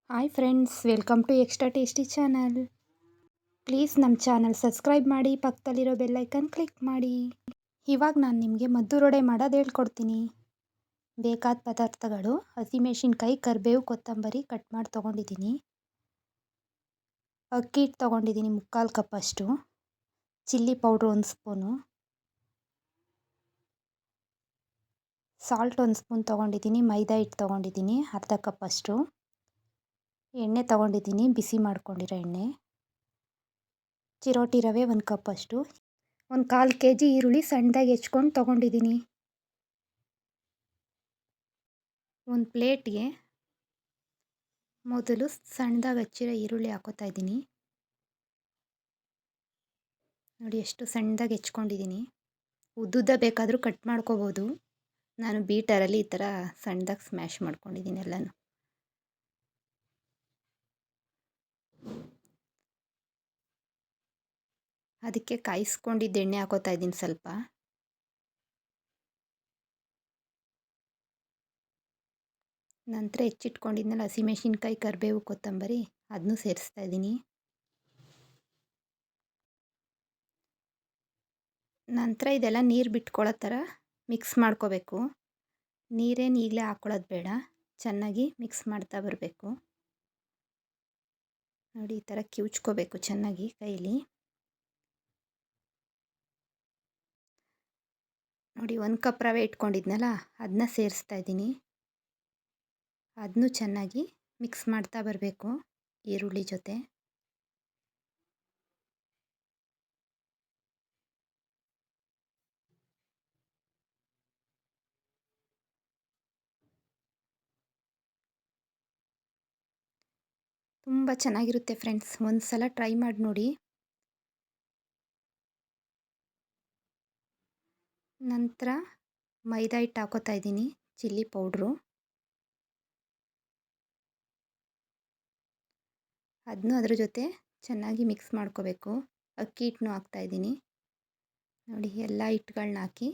Hi friends, welcome to extra tasty channel. Please ನಮ್ಮ channel subscribe ಮಾಡಿ, ಪಕ್ಕದಲ್ಲಿರೋ bell icon click ಮಾಡಿ. ಇವಾಗ ನಾನು ನಿಮಗೆ ಮದ್ದೂರೊಡೆ ಮಾಡೋದು ಹೇಳ್ಕೊಡ್ತೀನಿ. ಬೇಕಾದ ಪದಾರ್ಥಗಳು: ಹಸಿಮೆಣಸಿನ್ಕಾಯಿ, ಕರಿಬೇವು, ಕೊತ್ತಂಬರಿ ಕಟ್ ಮಾಡಿ ತೊಗೊಂಡಿದ್ದೀನಿ. ಅಕ್ಕಿ ಹಿಟ್ಟು ತೊಗೊಂಡಿದ್ದೀನಿ 3/4 ಕಪ್ಪಷ್ಟು. Chilli powder 1 spoon. Salt 1 spoon ತೊಗೊಂಡಿದ್ದೀನಿ. ಮೈದಾ ಹಿಟ್ಟು ತೊಗೊಂಡಿದ್ದೀನಿ ಅರ್ಧ ಕಪ್ಪಷ್ಟು. ಎಣ್ಣೆ ತೊಗೊಂಡಿದ್ದೀನಿ, ಬಿಸಿ ಮಾಡ್ಕೊಂಡಿರೋ ಎಣ್ಣೆ. ಚಿರೋಟಿ ರವೆ 1 ಕಪ್ಪಷ್ಟು. 1/4 kg ಈರುಳ್ಳಿ ಸಣ್ಣದಾಗಿ ಹೆಚ್ಕೊಂಡು ತೊಗೊಂಡಿದ್ದೀನಿ. ಒಂದು ಪ್ಲೇಟ್ಗೆ ಮೊದಲು ಸಣ್ಣದಾಗಿ ಹಚ್ಚಿರೋ ಈರುಳ್ಳಿ ಹಾಕೋತಾ ಇದ್ದೀನಿ. ನೋಡಿ ಎಷ್ಟು ಸಣ್ಣದಾಗಿ ಹೆಚ್ಕೊಂಡಿದ್ದೀನಿ. ಉದ್ದುದ್ದ ಬೇಕಾದರೂ ಕಟ್ ಮಾಡ್ಕೋಬೋದು. ನಾನು ಬೀಟರಲ್ಲಿ ಈ ಥರ ಸಣ್ಣದಾಗಿ ಸ್ಮ್ಯಾಶ್ ಮಾಡ್ಕೊಂಡಿದ್ದೀನಿ ಎಲ್ಲನೂ. ಅದಕ್ಕೆ ಕಾಯಿಸ್ಕೊಂಡಿದ್ದ ಎಣ್ಣೆ ಹಾಕೋತಾ ಇದ್ದೀನಿ ಸ್ವಲ್ಪ. ನಂತರ ಹೆಚ್ಚಿಟ್ಕೊಂಡಿದ್ಮೇಲೆ ಹಸಿಮೆಣಸಿನ್ಕಾಯಿ, ಕರಿಬೇವು, ಕೊತ್ತಂಬರಿ ಅದನ್ನೂ ಸೇರಿಸ್ತಾ ಇದ್ದೀನಿ. ನಂತರ ಇದೆಲ್ಲ ನೀರು ಬಿಟ್ಕೊಳ್ಳೋ ಥರ ಮಿಕ್ಸ್ ಮಾಡ್ಕೋಬೇಕು. ನೀರೇನು ಈಗಲೇ ಹಾಕ್ಕೊಳ್ಳೋದು ಬೇಡ, ಚೆನ್ನಾಗಿ ಮಿಕ್ಸ್ ಮಾಡ್ತಾ ಬರಬೇಕು. ನೋಡಿ ಈ ಥರ ಕಿವುಚ್ಕೋಬೇಕು ಚೆನ್ನಾಗಿ ಕೈಲಿ. ನೋಡಿ 1 ಕಪ್ ರವೆ ಇಟ್ಕೊಂಡಿದ್ನಲ್ಲ ಅದನ್ನ ಸೇರಿಸ್ತಾ ಇದ್ದೀನಿ. ಅದನ್ನೂ ಚೆನ್ನಾಗಿ ಮಿಕ್ಸ್ ಮಾಡ್ತಾ ಬರಬೇಕು ಈರುಳ್ಳಿ ಜೊತೆ. ತುಂಬ ಚೆನ್ನಾಗಿರುತ್ತೆ ಫ್ರೆಂಡ್ಸ್, ಒಂದು ಸಲ ಟ್ರೈ ಮಾಡಿ ನೋಡಿ. ನಂತರ ಮೈದಾ ಹಿಟ್ಟು ಹಾಕೋತಾ ಇದ್ದೀನಿ, ಚಿಲ್ಲಿ ಪೌಡ್ರು. ಅದನ್ನೂ ಅದ್ರ ಜೊತೆ ಚೆನ್ನಾಗಿ ಮಿಕ್ಸ್ ಮಾಡ್ಕೋಬೇಕು. ಅಕ್ಕಿ ಹಿಟ್ಟನ್ನು ಹಾಕ್ತಾಯಿದ್ದೀನಿ. ನೋಡಿ ಎಲ್ಲ ಹಿಟ್ಟುಗಳನ್ನ ಹಾಕಿ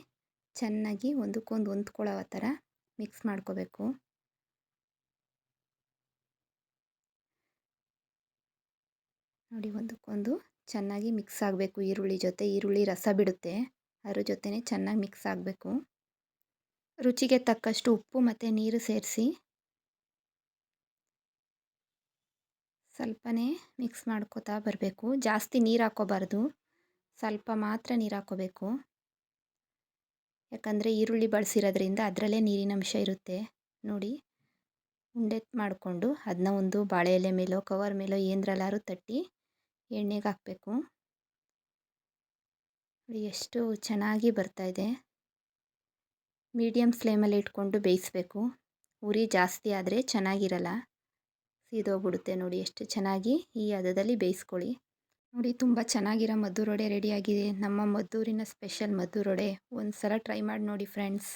ಚೆನ್ನಾಗಿ ಒಂದಕ್ಕೊಂದು ಹೊಂದ್ಕೊಳ್ಳೋ ಥರ ಮಿಕ್ಸ್ ಮಾಡ್ಕೋಬೇಕು. ನೋಡಿ ಒಂದಕ್ಕೊಂದು ಚೆನ್ನಾಗಿ ಮಿಕ್ಸ್ ಆಗಬೇಕು ಈರುಳ್ಳಿ ಜೊತೆ. ಈರುಳ್ಳಿ ರಸ ಬಿಡುತ್ತೆ, ಅದ್ರ ಜೊತೆನೇ ಚೆನ್ನಾಗಿ ಮಿಕ್ಸ್ ಆಗಬೇಕು. ರುಚಿಗೆ ತಕ್ಕಷ್ಟು ಉಪ್ಪು ಮತ್ತು ನೀರು ಸೇರಿಸಿ ಸ್ವಲ್ಪನೇ ಮಿಕ್ಸ್ ಮಾಡ್ಕೋತಾ ಬರಬೇಕು. ಜಾಸ್ತಿ ನೀರು ಹಾಕ್ಕೋಬಾರ್ದು, ಸ್ವಲ್ಪ ಮಾತ್ರ ನೀರು ಹಾಕ್ಕೋಬೇಕು. ಯಾಕಂದರೆ ಈರುಳ್ಳಿ ಬಳಸಿರೋದ್ರಿಂದ ಅದರಲ್ಲೇ ನೀರಿನಂಶ ಇರುತ್ತೆ. ನೋಡಿ ಉಂಡೆ ಮಾಡಿಕೊಂಡು ಅದನ್ನ ಒಂದು ಬಾಳೆ ಎಲೆ ಮೇಲೋ ಕವರ್ ಮೇಲೋ ಏನರಲ್ಲಾದ್ರೂ ತಟ್ಟಿ ಎಣ್ಣೆಗೆ ಹಾಕಬೇಕು. ನೋಡಿ ಎಷ್ಟು ಚೆನ್ನಾಗಿ ಬರ್ತಾಯಿದೆ. ಮೀಡಿಯಮ್ ಫ್ಲೇಮಲ್ಲಿ ಇಟ್ಕೊಂಡು ಬೇಯಿಸಬೇಕು. ಉರಿ ಜಾಸ್ತಿ ಆದರೆ ಚೆನ್ನಾಗಿರಲ್ಲ, ಸೀದೋಗ್ಬಿಡುತ್ತೆ. ನೋಡಿ ಎಷ್ಟು ಚೆನ್ನಾಗಿ ಈ ಹದದಲ್ಲಿ ಬೇಯಿಸ್ಕೊಳ್ಳಿ. ನೋಡಿ ತುಂಬ ಚೆನ್ನಾಗಿರೋ ಮದ್ದೂರೊಡೆ ರೆಡಿಯಾಗಿದೆ. ನಮ್ಮ ಮದ್ದೂರಿನ ಸ್ಪೆಷಲ್ ಮದ್ದೂರೊಡೆ. ಒಂದು ಸಲ ಟ್ರೈ ಮಾಡಿ ನೋಡಿ ಫ್ರೆಂಡ್ಸ್.